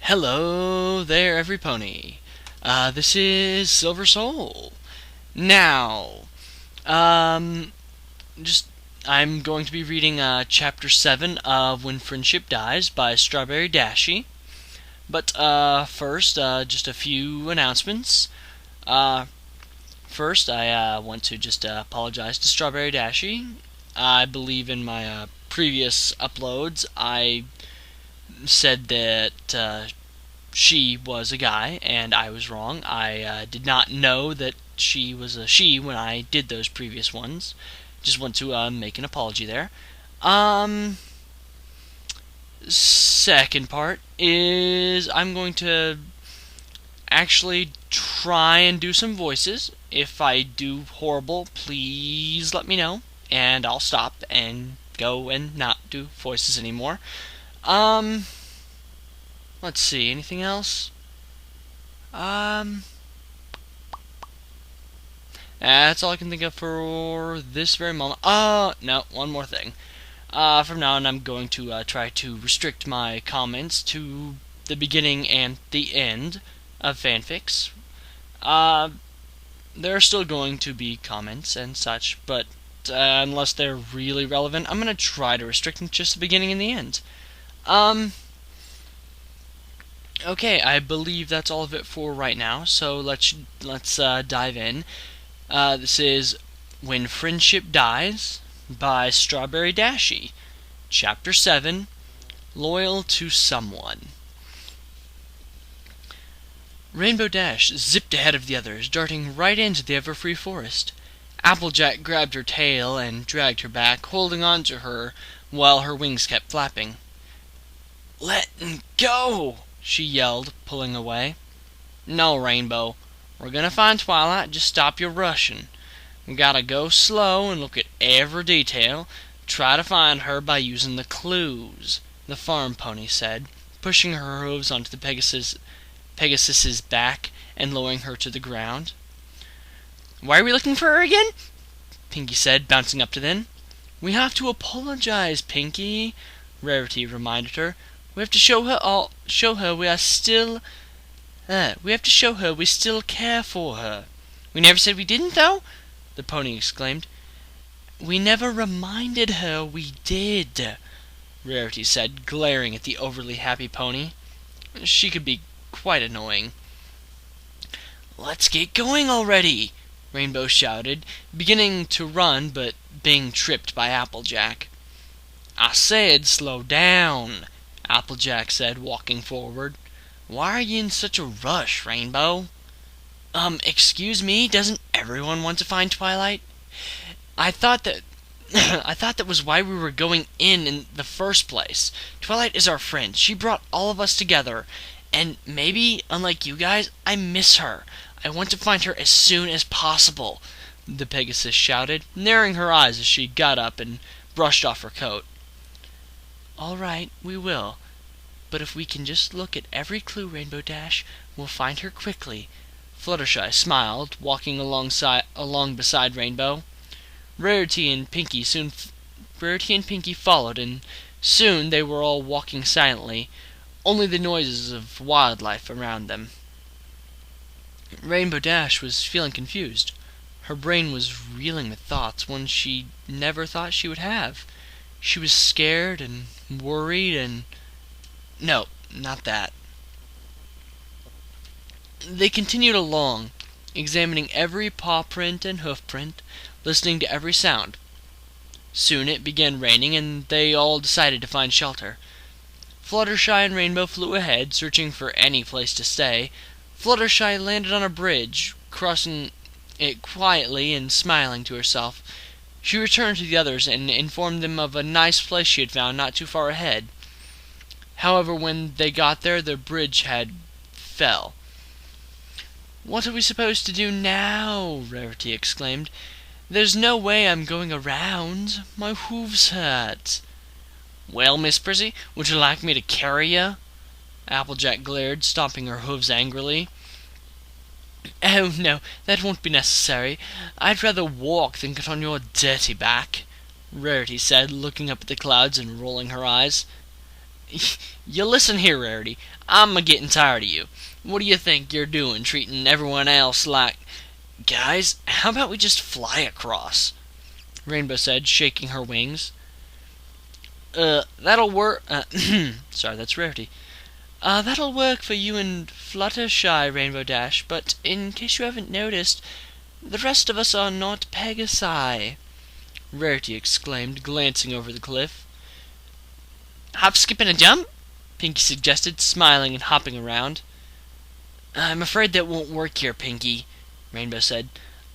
Hello there, every pony. This is Silver Soul. Now, just I'm going to be reading chapter 7 of When Friendship Dies by StrawberryDashie. But first, just a few announcements. First, I want to just apologize to StrawberryDashie. I believe in my previous uploads, I said that she was a guy, and I was wrong. I did not know that she was a she when I did those previous ones. Just want to make an apology there. Second part is I'm going to actually try and do some voices. If I do horrible, please let me know, and I'll stop and go and not do voices anymore. Let's see, anything else? That's all I can think of for this very moment. No, one more thing. From now on, I'm going to try to restrict my comments to the beginning and the end of fanfics. There are still going to be comments and such, but unless they're really relevant, I'm going to try to restrict them to just the beginning and the end. Okay, I believe that's all of it for right now, so let's dive in. This is When Friendship Dies by StrawberryDashie, Chapter 7, Loyal to Someone. Rainbow Dash zipped ahead of the others, darting right into the Everfree forest. Applejack grabbed her tail and dragged her back, holding on to her while her wings kept flapping. "Let go!" she yelled, pulling away. "No, Rainbow. We're gonna find Twilight, just stop your rushing. We gotta go slow and look at every detail. Try to find her by using the clues," the farm pony said, pushing her hooves onto the Pegasus's back and lowering her to the ground. "Why are we looking for her again?" Pinkie said, bouncing up to them. "We have to apologize, Pinkie," Rarity reminded her. We have to show her we still care for her." "We never said we didn't, though," the pony exclaimed. "We never reminded her we did," Rarity said, glaring at the overly happy pony. She could be quite annoying. "Let's get going already," Rainbow shouted, beginning to run but being tripped by Applejack. "I said slow down," Applejack said, walking forward. "Why are you in such a rush, Rainbow?" Excuse me, doesn't everyone want to find Twilight? I thought that was why we were going in the first place. Twilight is our friend. She brought all of us together. And maybe, unlike you guys, I miss her. I want to find her as soon as possible," the Pegasus shouted, narrowing her eyes as she got up and brushed off her coat. "All right, we will. But if we can just look at every clue, Rainbow Dash, we'll find her quickly." Fluttershy smiled, walking along beside Rainbow. Rarity and Pinkie followed, and soon they were all walking silently, only the noises of wildlife around them. Rainbow Dash was feeling confused. Her brain was reeling with thoughts, ones she never thought she would have. She was scared and worried and... No, not that. They continued along, examining every paw print and hoof print, listening to every sound. Soon it began raining, and they all decided to find shelter. Fluttershy and Rainbow flew ahead, searching for any place to stay. Fluttershy landed on a bridge, crossing it quietly and smiling to herself. She returned to the others and informed them of a nice place she had found not too far ahead. However, when they got there, the bridge had fell. "What are we supposed to do now?" Rarity exclaimed. "There's no way I'm going around. My hooves hurt." "Well, Miss Prissy, would you like me to carry you?" Applejack glared, stomping her hooves angrily. "Oh, no, that won't be necessary. I'd rather walk than get on your dirty back," Rarity said, looking up at the clouds and rolling her eyes. You listen here, Rarity. I'm a-getting tired of you. What do you think you're doing, treating everyone else like... Guys, how about we just fly across? Rainbow said, shaking her wings. That'll work... Sorry, that's Rarity. That'll work for you and Fluttershy, Rainbow Dash, but in case you haven't noticed, the rest of us are not Pegasi, Rarity exclaimed, glancing over the cliff. Hop, skip, and a jump? Pinky suggested, smiling and hopping around. I'm afraid that won't work here, Pinky, Rainbow said.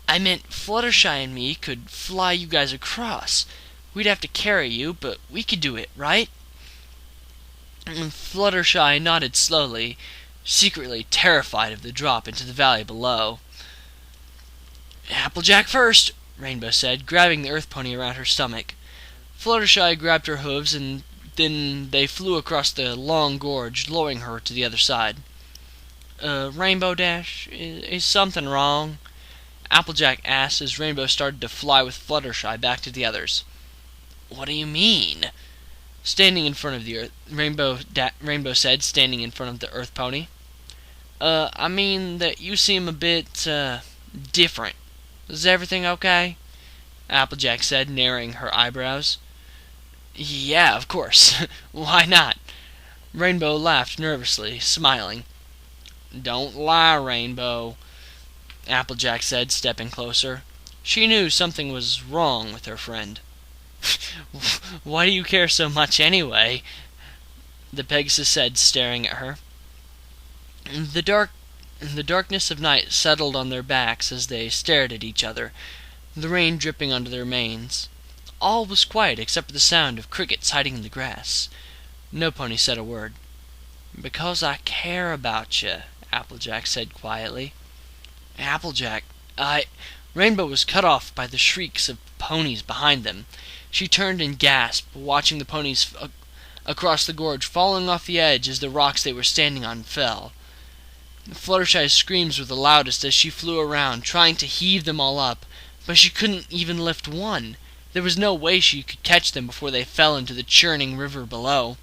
I meant Fluttershy and me could fly you guys across. We'd have to carry you, but we could do it, right? Fluttershy nodded slowly, secretly terrified of the drop into the valley below. Applejack first, Rainbow said, grabbing the earth pony around her stomach. Fluttershy grabbed her hooves, and then they flew across the long gorge, lowering her to the other side. Rainbow Dash, is something wrong? Applejack asked as Rainbow started to fly with Fluttershy back to the others. What do you mean? Standing in front of the earth, Rainbow said, standing in front of the earth pony. I mean that you seem a bit, different. Is everything okay? Applejack said, narrowing her eyebrows. Yeah, of course. Why not? Rainbow laughed nervously, smiling. Don't lie, Rainbow, Applejack said, stepping closer. She knew something was wrong with her friend. Why do you care so much anyway? The Pegasus said, staring at her. The darkness of night settled on their backs as they stared at each other, the rain dripping onto their manes. All was quiet except for the sound of crickets hiding in the grass. No pony said a word. Because I care about you, Applejack said quietly. Applejack, Rainbow was cut off by the shrieks of ponies behind them. She turned and gasped, watching the ponies across the gorge falling off the edge as the rocks they were standing on fell. Fluttershy's screams were the loudest as she flew around, trying to heave them all up, but she couldn't even lift one. There was no way she could catch them before they fell into the churning river below.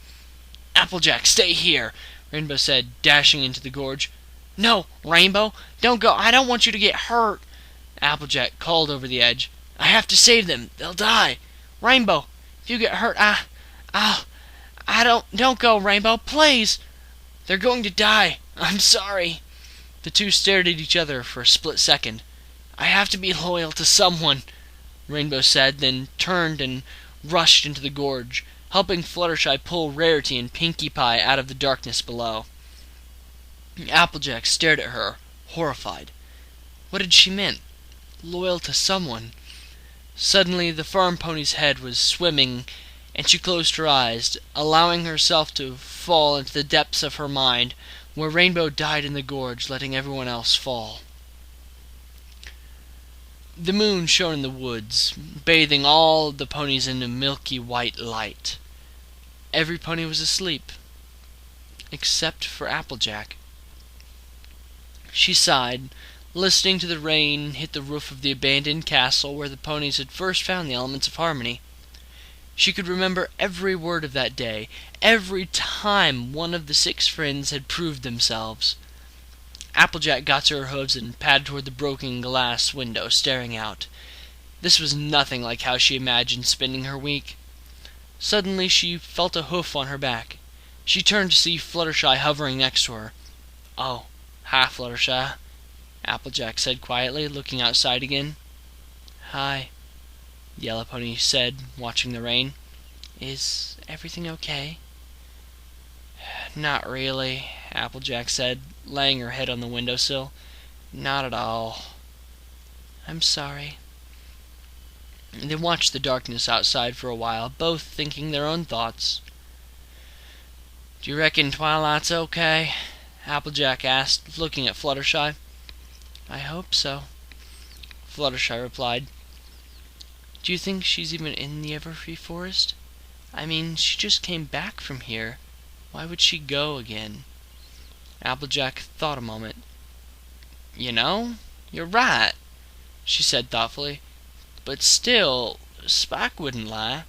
Applejack, stay here, Rainbow said, dashing into the gorge. No, Rainbow, don't go. I don't want you to get hurt. Applejack called over the edge. I have to save them. They'll die. Rainbow, if you get hurt, don't go, Rainbow, please. They're going to die. I'm sorry. The two stared at each other for a split second. I have to be loyal to someone, Rainbow said, then turned and rushed into the gorge, helping Fluttershy pull Rarity and Pinkie Pie out of the darkness below. Applejack stared at her, horrified. What had she meant? Loyal to someone. Suddenly the farm pony's head was swimming, and she closed her eyes, allowing herself to fall into the depths of her mind, where Rainbow died in the gorge, letting everyone else fall. The moon shone in the woods, bathing all the ponies in a milky white light. Every pony was asleep, except for Applejack. She sighed, listening to the rain hit the roof of the abandoned castle where the ponies had first found the elements of harmony. She could remember every word of that day, every time one of the 6 friends had proved themselves. Applejack got to her hooves and padded toward the broken glass window, staring out. This was nothing like how she imagined spending her week. Suddenly she felt a hoof on her back. She turned to see Fluttershy hovering next to her. Oh, hi, Fluttershy, Applejack said quietly, looking outside again. Hi, the yellow pony said, watching the rain. Is everything okay? Not really, Applejack said, laying her head on the windowsill. Not at all. I'm sorry. They watched the darkness outside for a while, both thinking their own thoughts. Do you reckon Twilight's okay? Applejack asked, looking at Fluttershy. I hope so, Fluttershy replied. Do you think she's even in the Everfree Forest? I mean, she just came back from here. Why would she go again? Applejack thought a moment. You know, you're right, she said thoughtfully. But still, Spike wouldn't lie.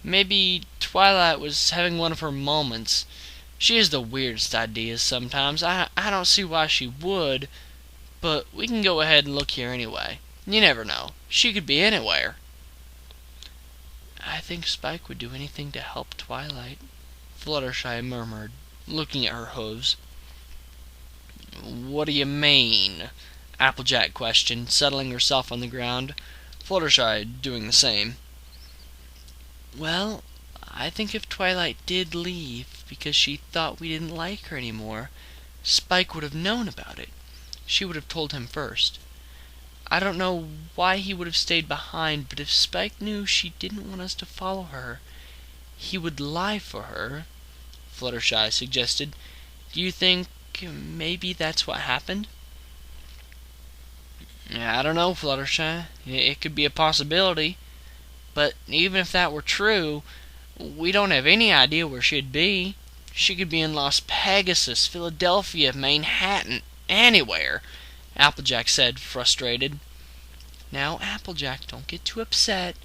Maybe Twilight was having one of her moments. She has the weirdest ideas sometimes. I don't see why she would, but we can go ahead and look here anyway. You never know. She could be anywhere. I think Spike would do anything to help Twilight, Fluttershy murmured, looking at her hooves. What do you mean? Applejack questioned, settling herself on the ground, Fluttershy doing the same. Well, I think if Twilight did leave because she thought we didn't like her anymore, Spike would have known about it. She would have told him first. I don't know why he would have stayed behind, but if Spike knew she didn't want us to follow her, he would lie for her, Fluttershy suggested. Do you think maybe that's what happened? I don't know, Fluttershy. It could be a possibility. But even if that were true, we don't have any idea where she'd be. She could be in Las Pegasus, Philadelphia, Manhattan, anywhere, Applejack said, frustrated. Now, Applejack, don't get too upset,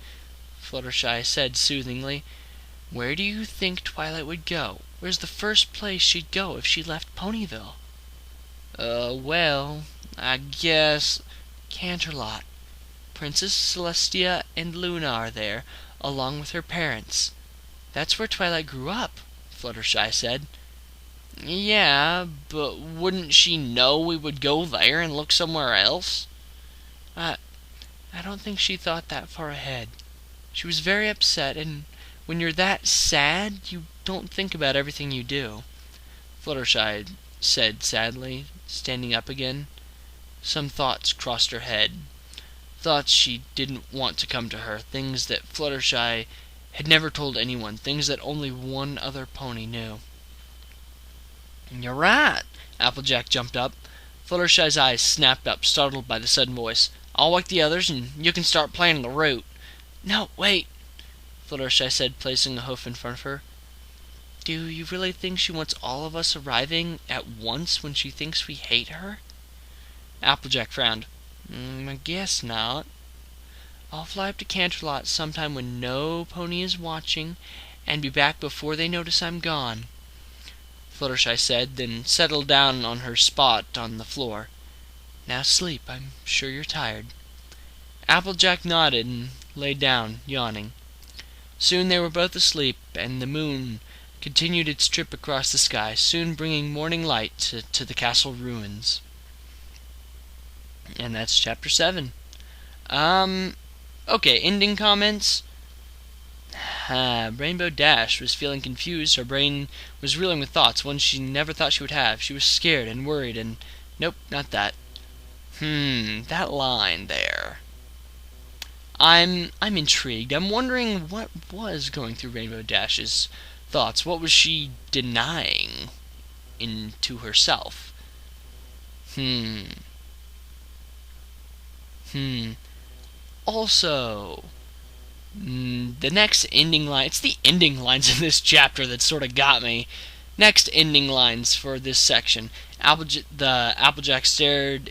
Fluttershy said soothingly. Where do you think Twilight would go? Where's the first place she'd go if she left Ponyville? Well, I guess Canterlot. Princess Celestia and Luna are there, along with her parents. That's where Twilight grew up, Fluttershy said. Yeah, but wouldn't she know we would go there and look somewhere else? I don't think she thought that far ahead. She was very upset, and when you're that sad, you don't think about everything you do, Fluttershy said sadly, standing up again. Some thoughts crossed her head. Thoughts she didn't want to come to her, things that Fluttershy had never told anyone, things that only one other pony knew. You're right, Applejack jumped up. Fluttershy's eyes snapped up, startled by the sudden voice. I'll wake the others, and you can start planning the route. No, wait, Fluttershy said, placing a hoof in front of her. Do you really think she wants all of us arriving at once when she thinks we hate her? Applejack frowned. I guess not. I'll fly up to Canterlot sometime when no pony is watching, and be back before they notice I'm gone, Fluttershy said, then settled down on her spot on the floor. Now sleep, I'm sure you're tired. Applejack nodded and lay down, yawning. Soon they were both asleep, and the moon continued its trip across the sky, soon bringing morning light to the castle ruins. And that's chapter 7. Okay, ending comments. Rainbow Dash was feeling confused. Her brain was reeling with thoughts, ones she never thought she would have. She was scared and worried and... Nope, not that. That line there. I'm intrigued. I'm wondering what was going through Rainbow Dash's thoughts. What was she denying into herself? Also, the next ending line, it's the ending lines in this chapter that sort of got me. Next ending lines for this section. Applejack stared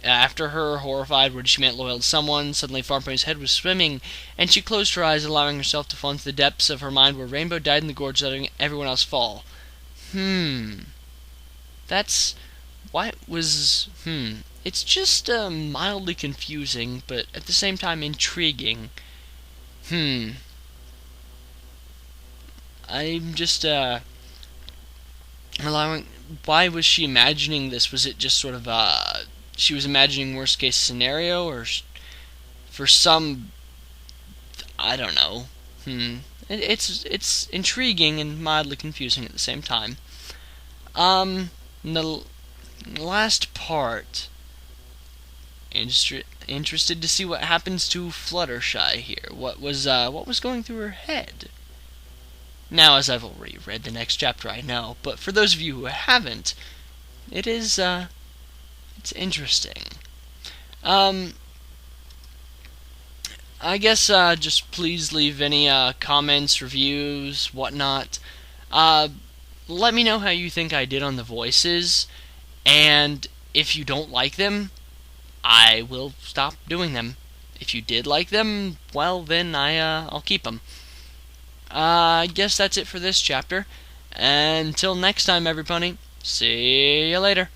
after her, horrified, whether she meant loyal to someone. Suddenly Farmpony's head was swimming, and she closed her eyes, allowing herself to fall into the depths of her mind where Rainbow died in the gorge, letting everyone else fall. That's... why it was... It's just mildly confusing, but at the same time intriguing. I'm just allowing... Why was she imagining this? Was it just sort of she was imagining worst case scenario, or for some, I don't know. It's intriguing and mildly confusing at the same time. The last part. Interested to see what happens to Fluttershy here. What was going through her head? Now, as I've already read the next chapter, I know, but for those of you who haven't, it is it's interesting. I guess just please leave any comments, reviews, whatnot. Let me know how you think I did on the voices, and if you don't like them, I will stop doing them. If you did like them, well, then I'll keep them. I guess that's it for this chapter. Until next time, everybody, see you later.